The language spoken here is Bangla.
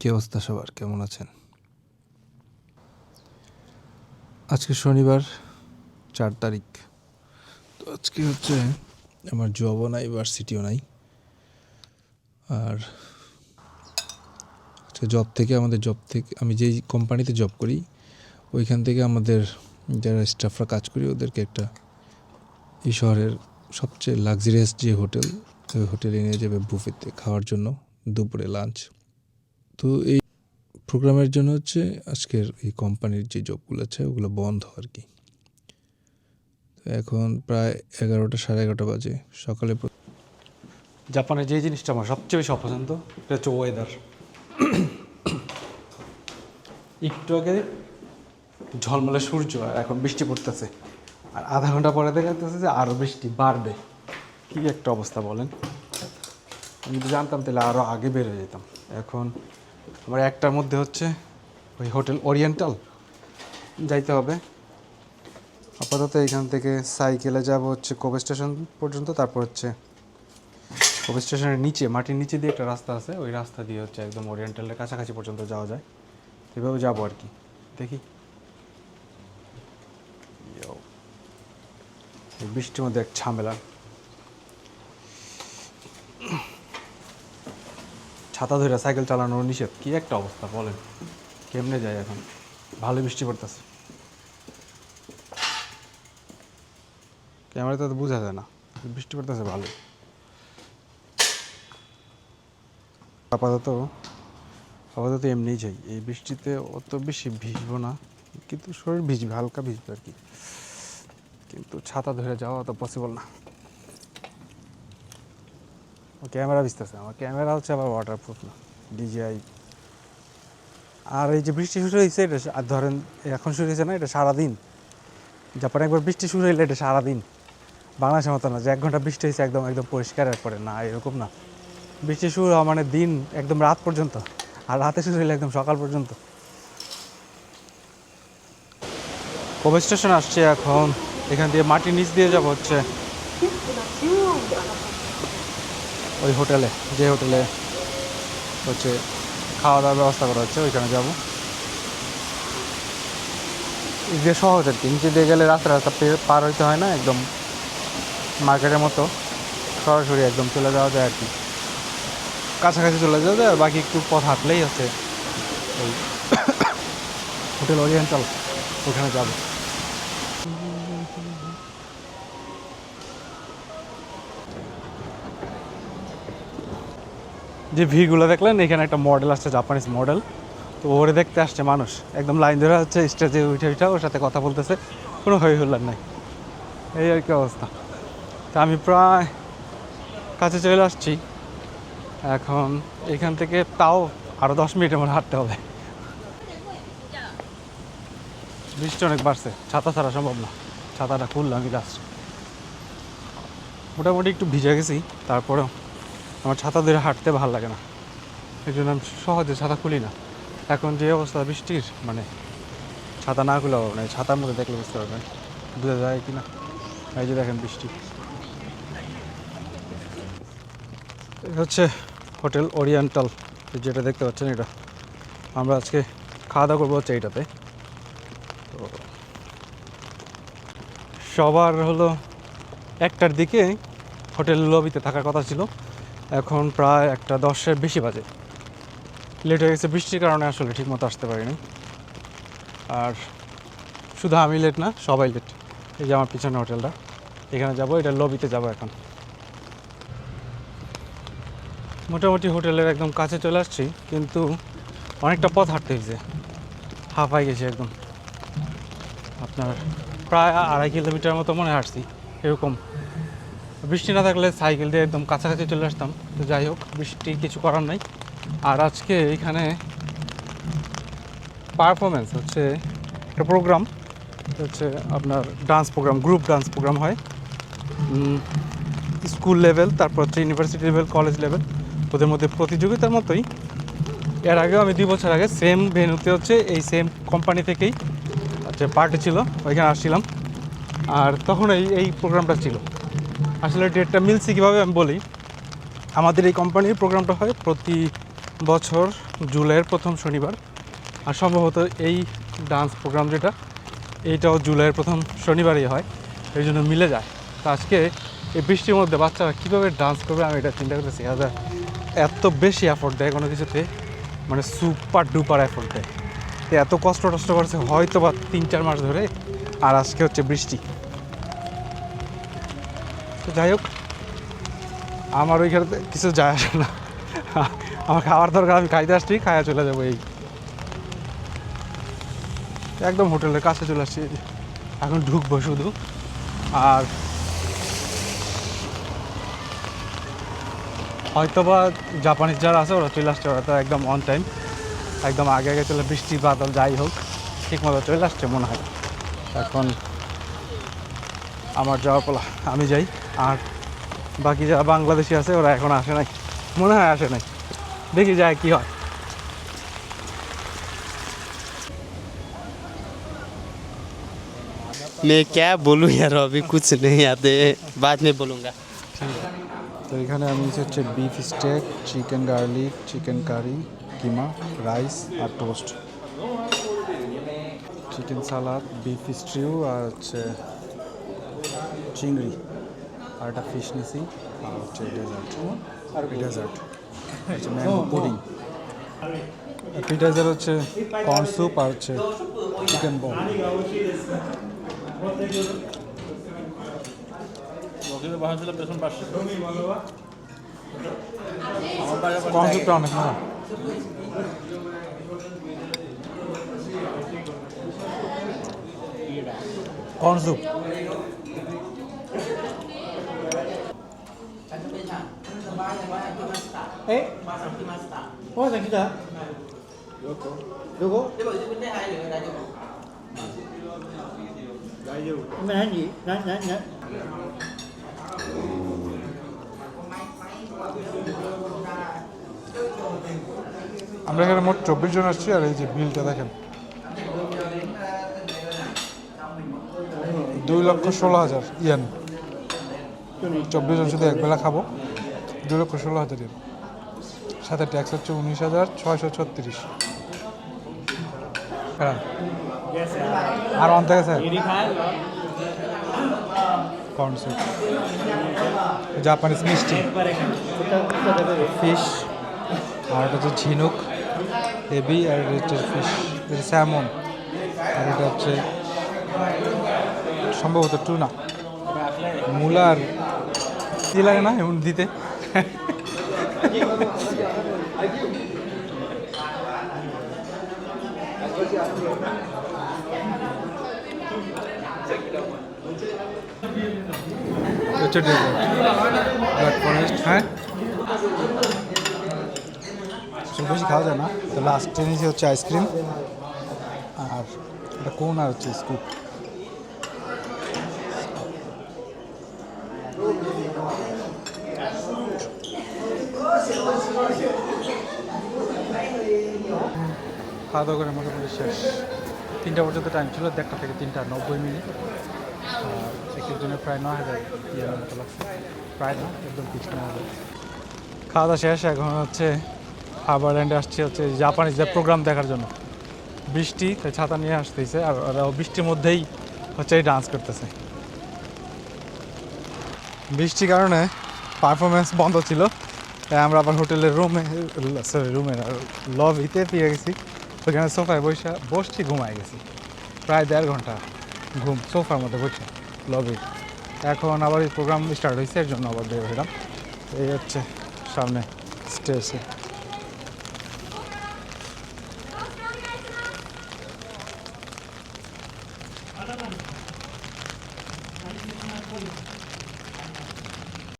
কী অবস্থা সবার, কেমন আছেন? আজকে শনিবার 4 তারিখ। তো আজকে হচ্ছে আমার জবও নাই, ভার্সিটিও নাই। আর আজকে আমাদের জব থেকে আমি যেই কোম্পানিতে জব করি ওইখান থেকে আমাদের যারা স্টাফরা কাজ করি ওদেরকে একটা এই শহরের সবচেয়ে লাক্সারিয়াস যে হোটেল, ওই হোটেলে নিয়ে যাবে বুফেতে খাওয়ার জন্য দুপুরে লাঞ্চ। তো এই প্রোগ্রামের জন্য হচ্ছে আজকের এই কোম্পানির যে জবগুলো আছে ওগুলো বন্ধ আর কি। এখন প্রায় 11টা 11:30 বাজে সকালে। জাপানের যে জিনিসটা আমার সবচেয়ে বেশি অপছন্দ এটা হচ্ছে ওয়েদার। একটু আগে ঝলমলে সূর্য আর এখন বৃষ্টি পড়তেছে, আর আধা ঘন্টা পরে দেখা যাচ্ছে যে আরও বৃষ্টি বাড়বে। কী একটা অবস্থা বলেন! আমি যদি জানতাম তাহলে আরও আগে বের হয়ে যেতাম। এখন আমার একটার মধ্যে হচ্ছে ওই হোটেল ওরিয়েন্টাল যাইতে হবে। আপাতত এখান থেকে সাইকেলে যাব হচ্ছে কোবে স্টেশন পর্যন্ত, তারপর হচ্ছে কোবে স্টেশনের নিচে মাটির নিচে দিয়ে একটা রাস্তা আছে, ওই রাস্তা দিয়ে হচ্ছে একদম ওরিয়েন্টালের কাছাকাছি পর্যন্ত যাওয়া যায়। এভাবে যাবো আর কি, দেখি। এই বৃষ্টির মধ্যে এক ঝামেলা। ছাতা ধরে সাইকেল চালানোর নিষেধ, কী একটা অবস্থা বলেন! কেমনে যায় এখন? ভালো বৃষ্টি পড়তেছে, ক্যামেরাতে তো বোঝা যায় না, বৃষ্টি পড়তেছে ভালো। আপাতত এমনিই যাই, এই বৃষ্টিতে অত বেশি ভিজবো না, কিন্তু শরীর ভিজবে, হালকা ভিজবে আর কি। কিন্তু ছাতা ধরে যাওয়া তো পসিবল না। ক্যামেরা ভিজতেছে, আমার ক্যামেরা হচ্ছে আবার ওয়াটারপ্রুফ না, ডিজিআই। আর এই যে বৃষ্টি শুরু হয়েছে এটা, আর ধরেন এখন শুরু হয়েছে না, এটা সারাদিন। জাপানে একবার বৃষ্টি শুরু হইলে এটা সারাদিন। বাংলাদেশের মতো না যে 1 ঘন্টা বৃষ্টি হয়েছে একদম পরিষ্কার, এরপরে না, এরকম না। বৃষ্টি শুরু হওয়া মানে দিন একদম রাত পর্যন্ত, আর রাতে শুরু হইলে একদম সকাল পর্যন্ত। কোবে স্টেশন আসছে এখন, এখান দিয়ে মাটির নিচ দিয়ে যাব হচ্ছে ওই হোটেলে, যে হোটেলে হচ্ছে খাওয়া দাওয়ার ব্যবস্থা করা হচ্ছে, ওইখানে যাবো। যে সহজ আর কি, নিচে দিয়ে গেলে রাস্তা পার হইতে হয় না, একদম মার্কেটের মতো সরাসরি একদম চলে যাওয়া যায় আর কি, কাছাকাছি চলে যাওয়া যায়। আর বাকি একটু পথ হাঁটলেই আছে ওই হোটেল ওরিয়েন্টাল, ওখানে যাব। যে ভিড়গুলো দেখলেন, এখানে একটা মডেল আসছে, জাপানিজ মডেল। তো ওরে দেখতে আসছে মানুষ, একদম লাইন ধরে হচ্ছে স্টেজে উঠে ওর সাথে কথা বলতেছে, কোনো হই হুল্লার নাই। এই আর কি অবস্থা। তা আমি প্রায় কাছে চলে আসছি এখন, এখান থেকে তাও আরও 10 মিনিটের মধ্যে হাঁটতে হবে। বৃষ্টি অনেক বাড়ছে, ছাতা ছাড়া সম্ভব না। ছাতাটা খুললাম আমি লাস্ট, মোটামুটি একটু ভিজে গেছি, তারপরেও আমার ছাতা ধরে হাঁটতে ভালো লাগে না, এই জন্য আমি সহজে ছাতা খুলি না। এখন যে অবস্থা বৃষ্টির, মানে ছাতা না খুলে হবে না, ছাতার মধ্যে দেখলে বুঝতে পারবেন, বোঝা যায় কি না। এই যে দেখেন বৃষ্টি। হচ্ছে হোটেল ওরিয়েন্টাল, যেটা দেখতে পাচ্ছেন, এটা আমরা আজকে খাওয়া দাওয়া করবো হচ্ছে এইটাতে। তো সবার হলো 1টার দিকে হোটেল লবিতে থাকার কথা ছিল, এখন প্রায় 1:10-এর বেশি বাজে। লেট হয়ে গেছে বৃষ্টির কারণে, আসলে ঠিকমতো আসতে পারিনি। আর শুধু আমি লেট না, সবাই লেট। এই যে আমার পিছনে হোটেলটা, এখানে যাব, এটা লবিতে যাব এখন। মোটামুটি হোটেলের একদম কাছে চলে আসছি, কিন্তু অনেকটা পথ হাঁটতে হয়েছে, হাঁপাই গেছি একদম। আপনার প্রায় 2.5 কিলোমিটার মতো মনে হাঁটছি এরকম। বৃষ্টি না থাকলে সাইকেল দিয়ে একদম কাছাকাছি চলে আসতাম, তো যাই হোক, বৃষ্টি কিছু করার নাই। আর আজকে এখানে পারফরমেন্স হচ্ছে একটা প্রোগ্রাম, হচ্ছে আপনার dance programme, group dance programme হয় স্কুল লেভেল, তারপর হচ্ছে ইউনিভার্সিটি লেভেল, কলেজ লেভেল, ওদের মধ্যে প্রতিযোগিতার মতোই। এর আগেও আমি 2 বছর আগে সেম ভেন্যুতে হচ্ছে এই সেম কোম্পানি থেকেই হচ্ছে পার্টি ছিল, ওইখানে আসছিলাম। আর তখন এই প্রোগ্রামটা ছিল। আসলে ডেটটা মিলছে কীভাবে আমি বলি, আমাদের এই কোম্পানির প্রোগ্রামটা হয় প্রতি বছর জুলাইয়ের প্রথম শনিবার, আর সম্ভবত এই ডান্স প্রোগ্রাম যেটা এইটাও জুলাইয়ের প্রথম শনিবারই হয়, এই জন্য মিলে যায়। তো আজকে এই বৃষ্টির মধ্যে বাচ্চারা কীভাবে ডান্স করবে আমি এটা চিন্তা করতেছি। এত বেশি এফোর্ট দেয় কোনো কিছুতে, মানে সুপার ডুপার এফোর্ট দেয়। তো এত কষ্ট করছে হয়তো বা 3-4 মাস ধরে, আর আজকে হচ্ছে বৃষ্টি। তো যাই হোক, আমার ওইখানে কিছু যায় আসে না, আমার খাওয়ার দরকার, আমি খাইতে আসছি, খাইয়া চলে যাবো। এই একদম হোটেলের কাছে চলে আসছি, এখন ঢুকবো শুধু। আর হয়তোবা জাপানিজ যারা আছে ওরা চলে আসছে, ওরা তো একদম অন টাইম, একদম আগে আগে চলে, বৃষ্টি বাদল যাই হোক ঠিক মতো চলে আসছে মনে হয়। এখন আমার যাওয়া পালা, আমি যাই। আর বাকি যারা বাংলাদেশি আছে ওরা এখন আসে নাই, মনে হয় আসে নাই, দেখি যায় কি হয়। मैं क्या बोलूँ यार, अभी कुछ नहीं आते, बाद में बोलूँगा। তো এখানে আমি হচ্ছে beef steak, chicken garlic, chicken curry, keema, rice আর toast, chicken salad, beef stew আর হচ্ছে চিংড়ি, আর একটা ফিশ নিছি, আর হচ্ছে ডেজার্ট হচ্ছে ম্যাঙ্গো পুডিং। অ্যাপিটাইজার হচ্ছে কর্ন স্যুপ আর হচ্ছে চিকেন বল। কর্ন স্যুপটা অনেক না, কর্ন স্যুপ। আমরা এখানে মোট 24 জন আসছি, আর এই যে বিলটা দেখেন, 2,16,000 ইয়েন। 24 জন শুধু একবেলা খাবো, 2,16,000 ইয়েন, সাথে ট্যাক্স হচ্ছে 19,636। হ্যাঁ, আর অন থেকে স্যার কর্ন স্যুপ, জাপানিজ মিষ্টি, ফিশ, আর এটা হচ্ছে ঝিনুক হেভি, আর এটা হচ্ছে ফিশ, এটা স্যামন, আর এটা হচ্ছে সম্ভবত টুনা। মূলার কি লাগে না এমন দিতে। ব্ল্যাক ফরেস্ট, হ্যাঁ খুব বেশি খাওয়া যায় না। তো লাস্টে নিচে হচ্ছে আইসক্রিম, আর এটা কোন আর হচ্ছে স্কুপ। খাওয়া দাওয়া করে মোটামুটি শেষ। 3টা পর্যন্ত টাইম ছিল, 1টা থেকে 3টা 90 মিনিট। আর এক একজনের প্রায় 9,000 ইয়ের মতো লাগছে, প্রায় না, একদম ফিক্স 9,000। খাওয়া দাওয়া শেষ, এখন হচ্ছে হারবারল্যান্ডে আসছি হচ্ছে জাপানিজদের প্রোগ্রাম দেখার জন্য। বৃষ্টি, তাই ছাতা নিয়ে আসতেছে, আর ওরা বৃষ্টির মধ্যেই হচ্ছে ডান্স করতেছে। বৃষ্টির কারণে পারফরমেন্স বন্ধ ছিল, তাই আমরা আবার হোটেলের রুমের লবিতে পেয়ে গেছি। ওইখানে সোফায় বসছি, ঘুমায় গেছি প্রায় 1.5 ঘন্টা ঘুম সোফার মধ্যে বসে লবি। এখন আবার এই প্রোগ্রাম স্টার্ট হয়েছে, এর জন্য আবার বের হইলাম। এই হচ্ছে সামনে স্টেজে।